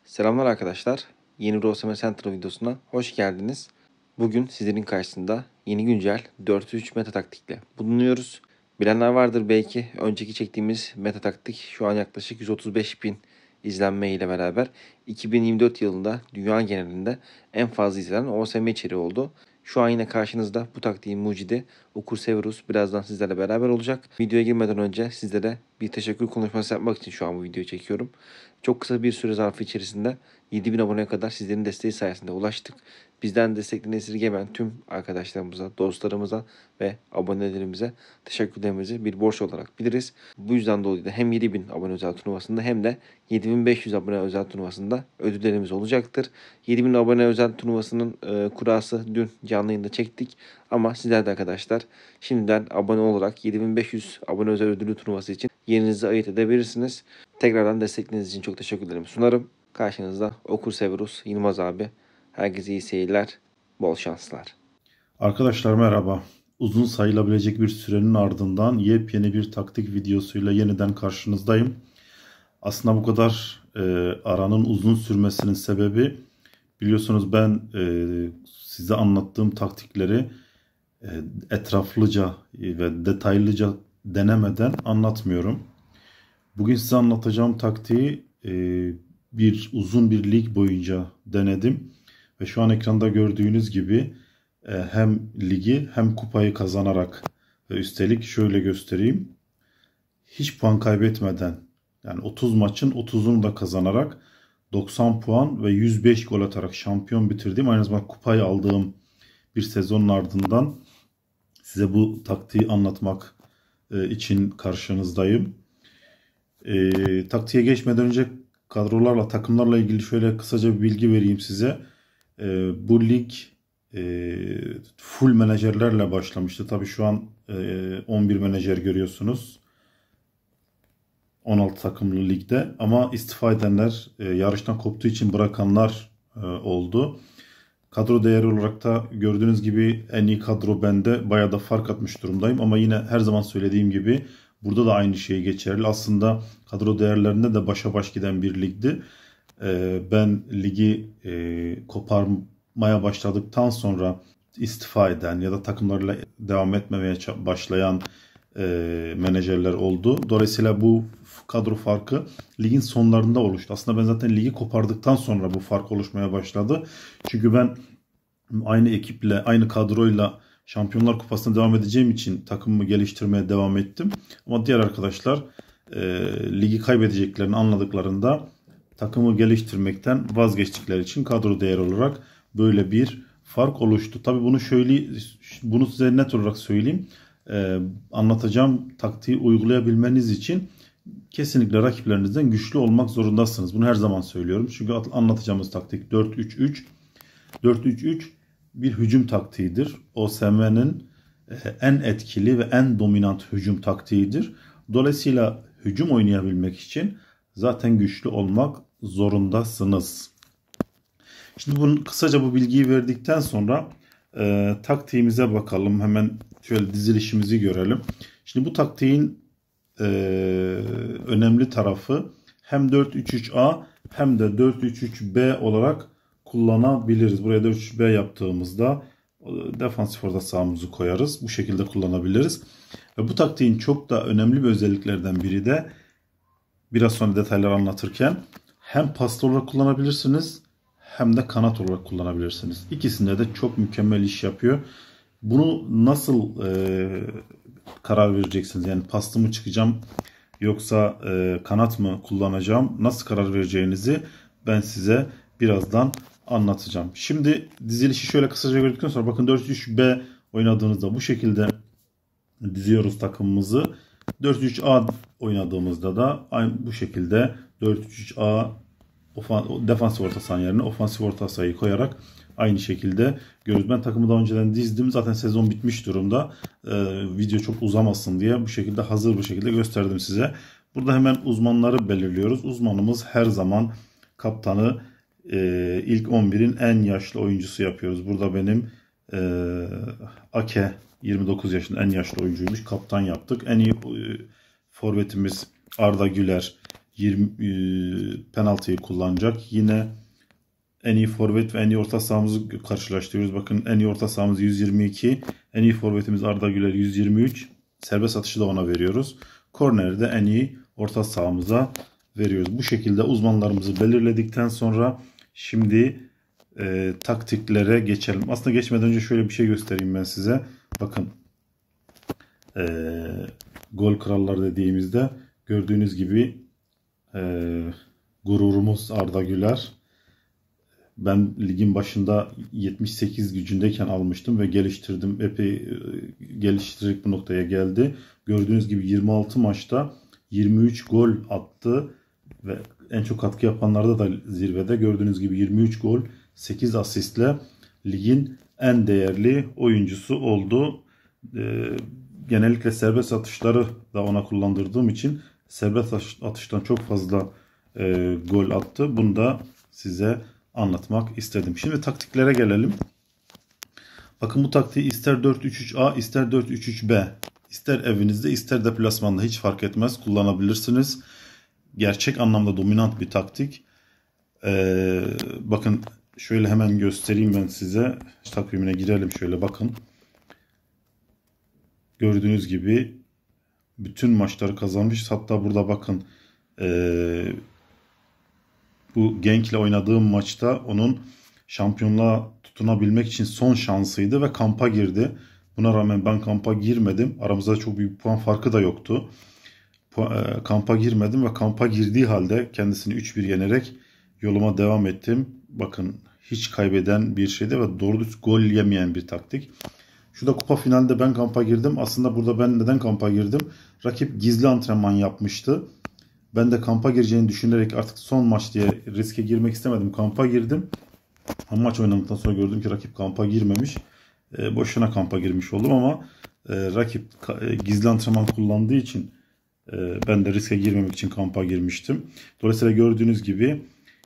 Selamlar arkadaşlar. Yeni bir OSM Central videosuna hoş geldiniz. Bugün sizlerin karşısında yeni güncel 4-3 meta taktikle bulunuyoruz. Bilenler vardır belki. Önceki çektiğimiz meta taktik şu an yaklaşık 135.000 izlenme ile beraber 2024 yılında dünya genelinde en fazla izlenen OSM içeriği oldu. Şu an yine karşınızda bu taktiğin mucidi Okur Severus birazdan sizlerle beraber olacak. Videoya girmeden önce sizlere bir teşekkür konuşması yapmak için şu an bu videoyu çekiyorum. Çok kısa bir süre zarfı içerisinde 7.000 aboneye kadar sizlerin desteği sayesinde ulaştık. Bizden desteklerini esirgemeyen tüm arkadaşlarımıza, dostlarımıza ve abonelerimize teşekkürlerimizi bir borç olarak biliriz. Bu yüzden dolayı da hem 7.000 abone özel turnuvasında hem de 7.500 abone özel turnuvasında ödüllerimiz olacaktır. 7.000 abone özel turnuvasının kurası dün canlı yayında çektik. Ama sizler de arkadaşlar şimdiden abone olarak 7.500 abone özel ödülü turnuvası için yerinizi ayırt edebilirsiniz. Tekrardan destekleriniz için çok teşekkürlerimi sunarım. Karşınızda Okur Severus Yılmaz abi. Herkese iyi seyirler, bol şanslar. Arkadaşlar merhaba. Uzun sayılabilecek bir sürenin ardından yepyeni bir taktik videosuyla yeniden karşınızdayım. Aslında bu kadar aranın uzun sürmesinin sebebi, biliyorsunuz ben size anlattığım taktikleri etraflıca ve detaylıca denemeden anlatmıyorum. Bugün size anlatacağım taktiği uzun bir lig boyunca denedim ve şu an ekranda gördüğünüz gibi hem ligi hem kupayı kazanarak ve üstelik şöyle göstereyim, hiç puan kaybetmeden, yani 30 maçın 30'unu da kazanarak 90 puan ve 105 gol atarak şampiyon bitirdiğim, aynı zamanda kupayı aldığım bir sezonun ardından size bu taktiği anlatmak için karşınızdayım. Taktiğe geçmeden önce kadrolarla, takımlarla ilgili şöyle kısaca bir bilgi vereyim size. Bu lig full menajerlerle başlamıştı. Tabii şu an 11 menajer görüyorsunuz. 16 takımlı ligde, ama istifa edenler, yarıştan koptuğu için bırakanlar oldu. Kadro değeri olarak da gördüğünüz gibi en iyi kadro bende. Bayağı da fark atmış durumdayım, ama yine her zaman söylediğim gibi burada da aynı şey geçerli. Aslında kadro değerlerinde de başa baş giden bir ligdi. Ben ligi koparmaya başladıktan sonra istifa eden ya da takımlarla devam etmemeye başlayan menajerler oldu. Dolayısıyla bu kadro farkı ligin sonlarında oluştu. Aslında ben zaten ligi kopardıktan sonra bu fark oluşmaya başladı. Çünkü ben aynı ekiple, aynı kadroyla Şampiyonlar Kupası'na devam edeceğim için takımımı geliştirmeye devam ettim. Ama diğer arkadaşlar ligi kaybedeceklerini anladıklarında takımı geliştirmekten vazgeçtikleri için kadro değeri olarak böyle bir fark oluştu. Tabii bunu size net olarak söyleyeyim. Anlatacağım taktiği uygulayabilmeniz için kesinlikle rakiplerinizden güçlü olmak zorundasınız. Bunu her zaman söylüyorum. Çünkü anlatacağımız taktik 4-3-3. 4-3-3 bir hücum taktiğidir. OSM'nin en etkili ve en dominant hücum taktiğidir. Dolayısıyla hücum oynayabilmek için zaten güçlü olmak zorundasınız. Şimdi kısaca bu bilgiyi verdikten sonra taktiğimize bakalım. Hemen şöyle dizilişimizi görelim. Şimdi bu taktiğin önemli tarafı hem 4-3-3A hem de 4-3-3B olarak kullanabiliriz. Buraya 4-3-3B yaptığımızda defansif orta sahamızı koyarız. Bu şekilde kullanabiliriz. Ve bu taktiğin çok da önemli bir özelliklerden biri de, biraz sonra detaylar anlatırken, hem paslı olarak kullanabilirsiniz hem de kanat olarak kullanabilirsiniz. İkisinde de çok mükemmel iş yapıyor. Bunu nasıl karar vereceksiniz? Yani paslı mı çıkacağım yoksa kanat mı kullanacağım? Nasıl karar vereceğinizi ben size birazdan anlatacağım. Şimdi dizilişi şöyle kısaca gördükten sonra bakın, 4-3-3-B oynadığınızda bu şekilde diziyoruz takımımızı. 4-3-3-A oynadığımızda da aynı bu şekilde 4-3-3-A defansif orta saha yerine ofansif orta sahayı koyarak aynı şekilde görüyoruz. Ben takımı daha önceden dizdim. Zaten sezon bitmiş durumda. Video çok uzamasın diye bu şekilde hazır bir şekilde gösterdim size. Burada hemen uzmanları belirliyoruz. Uzmanımız her zaman kaptanı ilk 11'in en yaşlı oyuncusu yapıyoruz. Burada benim Ake 29 yaşında en yaşlı oyuncuymuş. Kaptan yaptık. En iyi forvetimiz Arda Güler penaltıyı kullanacak. Yine en iyi forvet ve en iyi orta sahamızı karşılaştırıyoruz. Bakın en iyi orta sahamız 122. En iyi forvetimiz Arda Güler 123. Serbest atışı da ona veriyoruz. Korneri de en iyi orta sahamıza veriyoruz. Bu şekilde uzmanlarımızı belirledikten sonra şimdi taktiklere geçelim. Aslında geçmeden önce şöyle bir şey göstereyim ben size. Bakın gol krallar dediğimizde gördüğünüz gibi gururumuz Arda Güler. Ben ligin başında 78 gücündeyken almıştım ve geliştirdim. Epey geliştirerek bu noktaya geldi. Gördüğünüz gibi 26 maçta 23 gol attı ve en çok katkı yapanlarda da zirvede. Gördüğünüz gibi 23 gol, 8 asistle ligin en değerli oyuncusu oldu. Genellikle serbest atışları da ona kullandırdığım için serbest atıştan çok fazla gol attı. Bunu da size anlatmak istedim. Şimdi taktiklere gelelim. Bakın bu taktiği ister 4-3-3-A ister 4-3-3-B ister evinizde ister deplasmanda hiç fark etmez kullanabilirsiniz. Gerçek anlamda dominant bir taktik. Bakın şöyle hemen göstereyim ben size. Takvimine girelim şöyle bakın. Gördüğünüz gibi bütün maçları kazanmış. Hatta burada bakın bu Genk'le oynadığım maçta onun şampiyonluğa tutunabilmek için son şansıydı ve kampa girdi. Buna rağmen ben kampa girmedim. Aramızda çok büyük puan farkı da yoktu. Kampa girmedim ve kampa girdiği halde kendisini 3-1 yenerek yoluma devam ettim. Bakın hiç kaybeden bir şeydi ve doğru düz gol yemeyen bir taktik. Şurada kupa finalde ben kampa girdim. Aslında burada ben neden kampa girdim? Rakip gizli antrenman yapmıştı. Ben de kampa gireceğini düşünerek artık son maç diye riske girmek istemedim. Kampa girdim. Ama maç oynadıktan sonra gördüm ki rakip kampa girmemiş. Boşuna kampa girmiş oldum ama rakip gizli antrenman kullandığı için ben de riske girmemek için kampa girmiştim. Dolayısıyla gördüğünüz gibi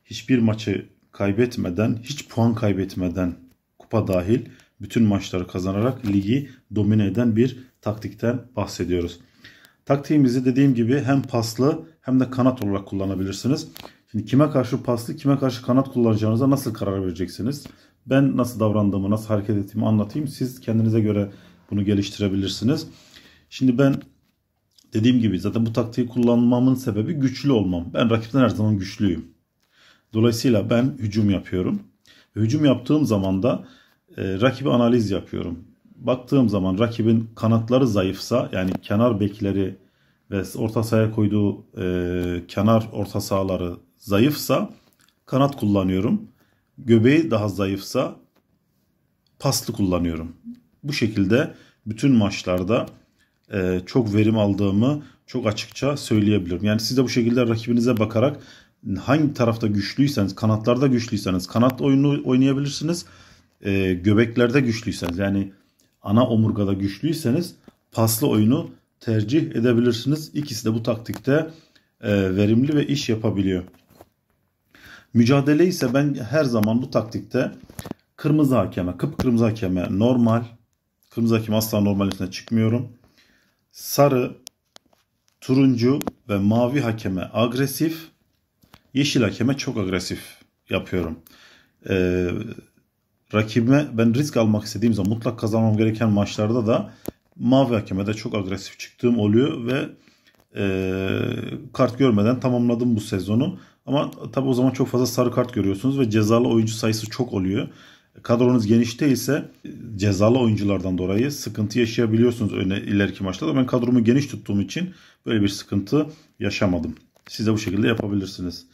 hiçbir maçı kaybetmeden, hiç puan kaybetmeden kupa dahil bütün maçları kazanarak ligi domine eden bir taktikten bahsediyoruz. Taktiğimizi dediğim gibi hem paslı hem de kanat olarak kullanabilirsiniz. Şimdi kime karşı paslı, kime karşı kanat kullanacağınıza nasıl karar vereceksiniz? Ben nasıl davrandığımı, nasıl hareket ettiğimi anlatayım. Siz kendinize göre bunu geliştirebilirsiniz. Şimdi ben dediğim gibi zaten bu taktiği kullanmamın sebebi güçlü olmam. Ben rakipten her zaman güçlüyüm. Dolayısıyla ben hücum yapıyorum. Hücum yaptığım zaman da rakibi analiz yapıyorum. Baktığım zaman rakibin kanatları zayıfsa, yani kenar bekleri ve orta sahaya koyduğu kenar orta sahaları zayıfsa kanat kullanıyorum. Göbeği daha zayıfsa paslı kullanıyorum. Bu şekilde bütün maçlarda çok verim aldığımı çok açıkça söyleyebilirim. Yani siz de bu şekilde rakibinize bakarak hangi tarafta güçlüyseniz, kanatlarda güçlüyseniz kanat oyunu oynayabilirsiniz. Göbeklerde güçlüyseniz, yani ana omurgada güçlüyseniz paslı oyunu tercih edebilirsiniz. İkisi de bu taktikte verimli ve iş yapabiliyor. Mücadele ise ben her zaman bu taktikte kırmızı hakeme, kıpkırmızı hakeme normal, kırmızı hakeme asla normal üstüne çıkmıyorum. Sarı, turuncu ve mavi hakeme agresif, yeşil hakeme çok agresif yapıyorum. Rakibime ben risk almak istediğim zaman, mutlak kazanmam gereken maçlarda da mavi hakeme de çok agresif çıktığım oluyor ve kart görmeden tamamladım bu sezonu. Ama tabi o zaman çok fazla sarı kart görüyorsunuz ve cezalı oyuncu sayısı çok oluyor. Kadronuz geniş değilse cezalı oyunculardan dolayı sıkıntı yaşayabiliyorsunuz ileriki maçlarda. Ben kadromu geniş tuttuğum için böyle bir sıkıntı yaşamadım. Siz de bu şekilde yapabilirsiniz.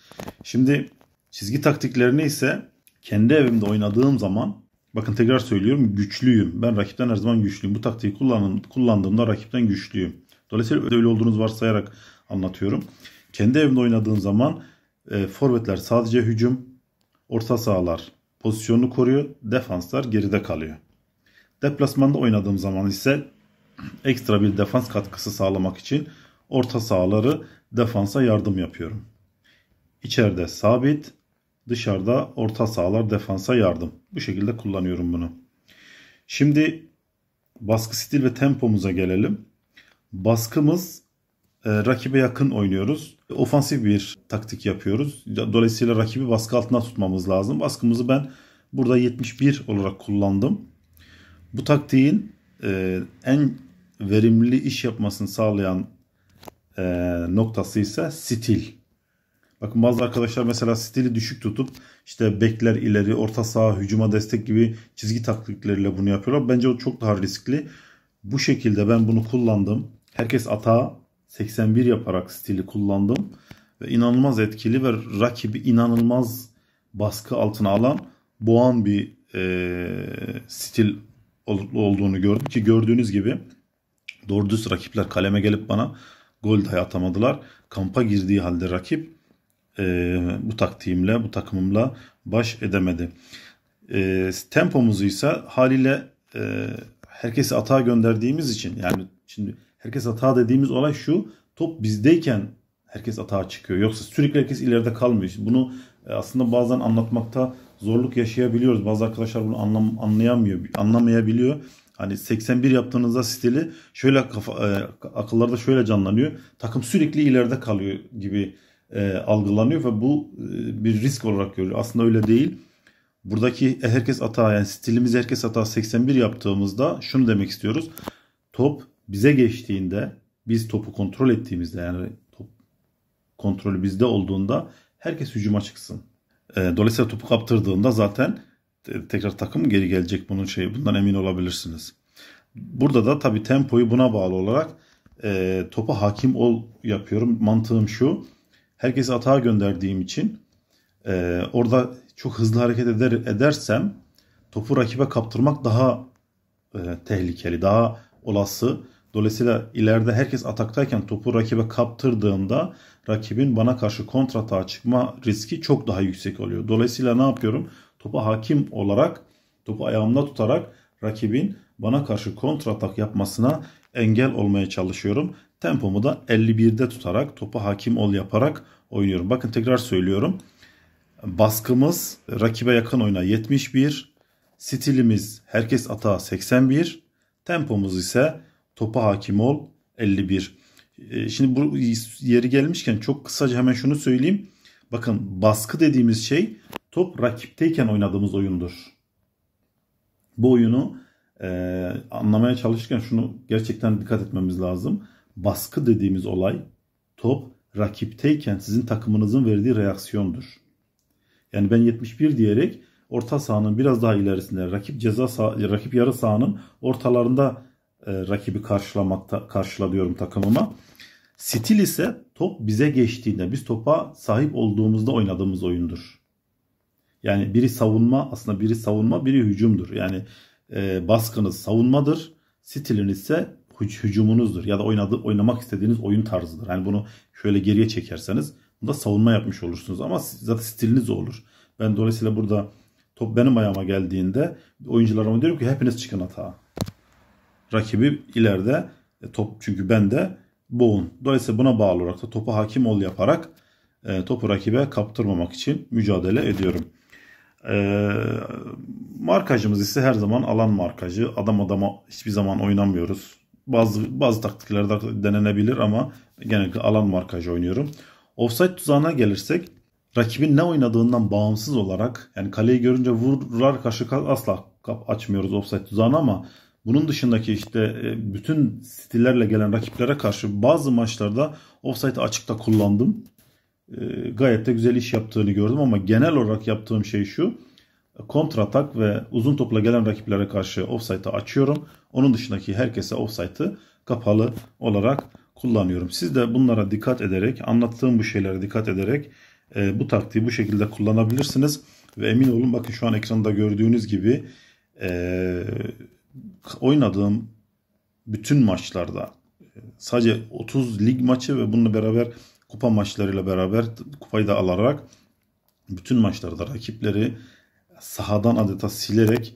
Şimdi çizgi taktiklerini ise kendi evimde oynadığım zaman, bakın tekrar söylüyorum, güçlüyüm. Ben rakipten her zaman güçlüyüm. Bu taktiği kullandığımda rakipten güçlüyüm. Dolayısıyla öyle olduğunuzu varsayarak anlatıyorum. Kendi evimde oynadığım zaman forvetler sadece hücum, orta sahalar pozisyonunu koruyor, defanslar geride kalıyor. Deplasmanda oynadığım zaman ise ekstra bir defans katkısı sağlamak için orta sahaları defansa yardım yapıyorum. İçeride sabit, dışarıda orta sahalar defansa yardım. Bu şekilde kullanıyorum bunu. Şimdi baskı stil ve tempomuza gelelim. Baskımız rakibe yakın oynuyoruz. Ofansif bir taktik yapıyoruz. Dolayısıyla rakibi baskı altında tutmamız lazım. Baskımızı ben burada 71 olarak kullandım. Bu taktiğin en verimli iş yapmasını sağlayan noktası ise stil. Bakın bazı arkadaşlar mesela stili düşük tutup işte bekler ileri, orta saha, hücuma destek gibi çizgi taktikleriyle bunu yapıyorlar. Bence o çok daha riskli. Bu şekilde ben bunu kullandım. Herkes atağa 81 yaparak stili kullandım. Ve inanılmaz etkili ve rakibi inanılmaz baskı altına alan, boğan bir stil olduğunu gördüm. Ki gördüğünüz gibi doğru düz rakipler kaleme gelip bana gol dahi atamadılar. Kampa girdiği halde rakip bu taktiğimle, bu takımımla baş edemedi. Tempomuzu ise haliyle herkesi atağa gönderdiğimiz için, yani şimdi herkes atağa dediğimiz olay şu: top bizdeyken herkes atağa çıkıyor. Yoksa sürekli herkes ileride kalmıyor. Bunu aslında bazen anlatmakta zorluk yaşayabiliyoruz. Bazı arkadaşlar bunu anlamayabiliyor. Hani 81 yaptığınızda stili şöyle akıllarda şöyle canlanıyor. Takım sürekli ileride kalıyor gibi algılanıyor ve bu bir risk olarak görülüyor. Aslında öyle değil. Buradaki herkes atağa, yani stilimizi herkes atağa 81 yaptığımızda şunu demek istiyoruz: top bize geçtiğinde, biz topu kontrol ettiğimizde, yani top kontrolü bizde olduğunda herkes hücuma çıksın. Dolayısıyla topu kaptırdığında zaten tekrar takım geri gelecek, bundan emin olabilirsiniz. Burada da tabii tempoyu buna bağlı olarak topa hakim ol yapıyorum. Mantığım şu: herkesi atağa gönderdiğim için orada çok hızlı hareket edersem topu rakibe kaptırmak daha tehlikeli, daha olası. Dolayısıyla ileride herkes ataktayken topu rakibe kaptırdığımda rakibin bana karşı kontratağa çıkma riski çok daha yüksek oluyor. Dolayısıyla ne yapıyorum? Topa hakim olarak, topu ayağımda tutarak rakibin bana karşı kontratak yapmasına engel olmaya çalışıyorum. Tempomu da 51'de tutarak, topa hakim ol yaparak oynuyorum. Bakın tekrar söylüyorum. Baskımız rakibe yakın oyna 71, stilimiz herkes atağa 81, tempomuz ise topa hakim ol 51. Şimdi bu yeri gelmişken çok kısaca hemen şunu söyleyeyim. Bakın, baskı dediğimiz şey top rakipteyken oynadığımız oyundur. Bu oyunu anlamaya çalışırken şunu gerçekten dikkat etmemiz lazım. Baskı dediğimiz olay top rakipteyken sizin takımınızın verdiği reaksiyondur. Yani ben 71 diyerek orta sahanın biraz daha ilerisinde, rakip yarı sahanın ortalarında rakibi karşılıyorum takımıma. Stil ise top bize geçtiğinde, biz topa sahip olduğumuzda oynadığımız oyundur. Yani biri savunma, aslında biri savunma, biri hücumdur. Yani baskınız savunmadır, stiliniz ise hücumunuzdur ya da oynamak istediğiniz oyun tarzıdır. Yani bunu şöyle geriye çekerseniz bunda savunma yapmış olursunuz ama zaten stiliniz olur. Ben dolayısıyla burada top benim ayağıma geldiğinde oyuncularıma diyorum ki hepiniz çıkın atağa. Rakibi ileride, top çünkü bende, boğun. Dolayısıyla buna bağlı olarak da topa hakim ol yaparak topu rakibe kaptırmamak için mücadele ediyorum. Markajımız ise her zaman alan markajı. Adam adama hiçbir zaman oynamıyoruz. Bazı taktiklerde denenebilir ama genellikle alan markajı oynuyorum. Offside tuzağına gelirsek, rakibin ne oynadığından bağımsız olarak, yani kaleyi görünce vurar karşı asla açmıyoruz offside tuzağını, ama bunun dışındaki işte bütün stillerle gelen rakiplere karşı bazı maçlarda offside'ı açıkta kullandım. Gayet de güzel iş yaptığını gördüm ama genel olarak yaptığım şey şu: kontratak ve uzun topla gelen rakiplere karşı offside'ı açıyorum. Onun dışındaki herkese offside'ı kapalı olarak kullanıyorum. Siz de bunlara dikkat ederek, anlattığım bu şeylere dikkat ederek bu taktiği bu şekilde kullanabilirsiniz. Ve emin olun, bakın şu an ekranda gördüğünüz gibi oynadığım bütün maçlarda, sadece 30 lig maçı ve bununla beraber kupa maçlarıyla beraber kupayı da alarak bütün maçlarda rakipleri sahadan adeta silerek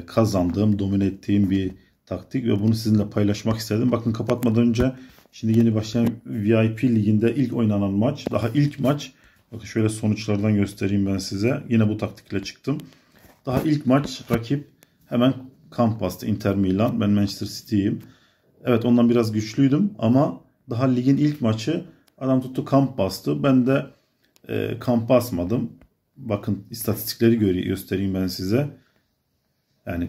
kazandığım, domine ettiğim bir taktik ve bunu sizinle paylaşmak istedim. Bakın, kapatmadan önce şimdi yeni başlayan VIP liginde ilk oynanan maç, daha ilk maç. Bakın şöyle sonuçlardan göstereyim ben size. Yine bu taktikle çıktım. Daha ilk maç rakip hemen kamp bastı, Inter Milan. Ben Manchester City'yim. Evet, ondan biraz güçlüydüm ama Daha ligin ilk maçı adam tuttu kamp bastı. Ben de kamp basmadım. Bakın istatistikleri göstereyim ben size. Yani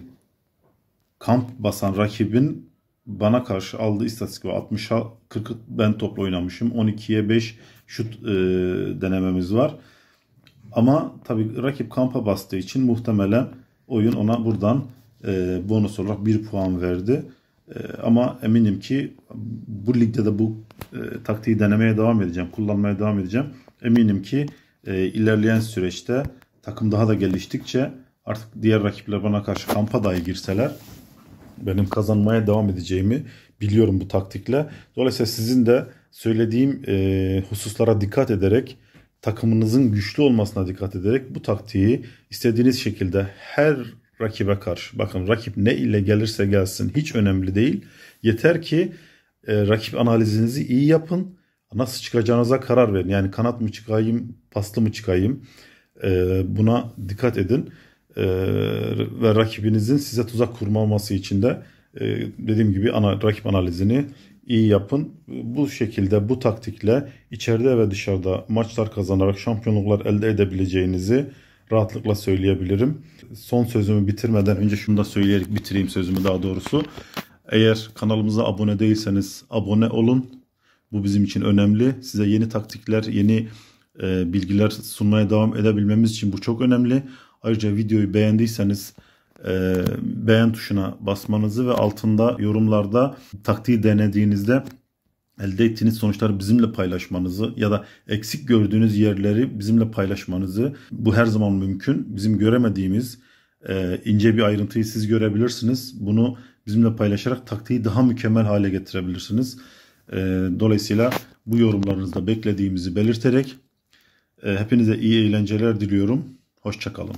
kamp basan rakibin bana karşı aldığı istatistik var. 60'a 40 ben topla oynamışım. 12'ye 5 şut denememiz var. Ama tabii rakip kampa bastığı için muhtemelen oyun ona buradan bonus olarak 1 puan verdi. Ama eminim ki bu ligde de bu taktiği denemeye devam edeceğim. Kullanmaya devam edeceğim. Eminim ki ilerleyen süreçte takım daha da geliştikçe artık diğer rakipler bana karşı kampa dahi girseler benim kazanmaya devam edeceğimi biliyorum bu taktikle. Dolayısıyla sizin de söylediğim hususlara dikkat ederek, takımınızın güçlü olmasına dikkat ederek bu taktiği istediğiniz şekilde her rakibe karşı, bakın rakip ne ile gelirse gelsin hiç önemli değil. Yeter ki rakip analizinizi iyi yapın. Nasıl çıkacağınıza karar verin. Yani kanat mı çıkayım, paslı mı çıkayım? Buna dikkat edin. Ve rakibinizin size tuzak kurmaması için de dediğim gibi rakip analizini iyi yapın. Bu şekilde, bu taktikle içeride ve dışarıda maçlar kazanarak şampiyonluklar elde edebileceğinizi rahatlıkla söyleyebilirim. Son sözümü bitirmeden önce şunu da söyleyerek bitireyim sözümü daha doğrusu. Eğer kanalımıza abone değilseniz abone olun. Bu bizim için önemli. Size yeni taktikler, yeni bilgiler sunmaya devam edebilmemiz için bu çok önemli. Ayrıca videoyu beğendiyseniz beğen tuşuna basmanızı ve altında yorumlarda taktiği denediğinizde elde ettiğiniz sonuçları bizimle paylaşmanızı ya da eksik gördüğünüz yerleri bizimle paylaşmanızı, bu her zaman mümkün. Bizim göremediğimiz ince bir ayrıntıyı siz görebilirsiniz. Bunu bizimle paylaşarak taktiği daha mükemmel hale getirebilirsiniz. Dolayısıyla bu yorumlarınızda beklediğimizi belirterek hepinize iyi eğlenceler diliyorum. Hoşça kalın.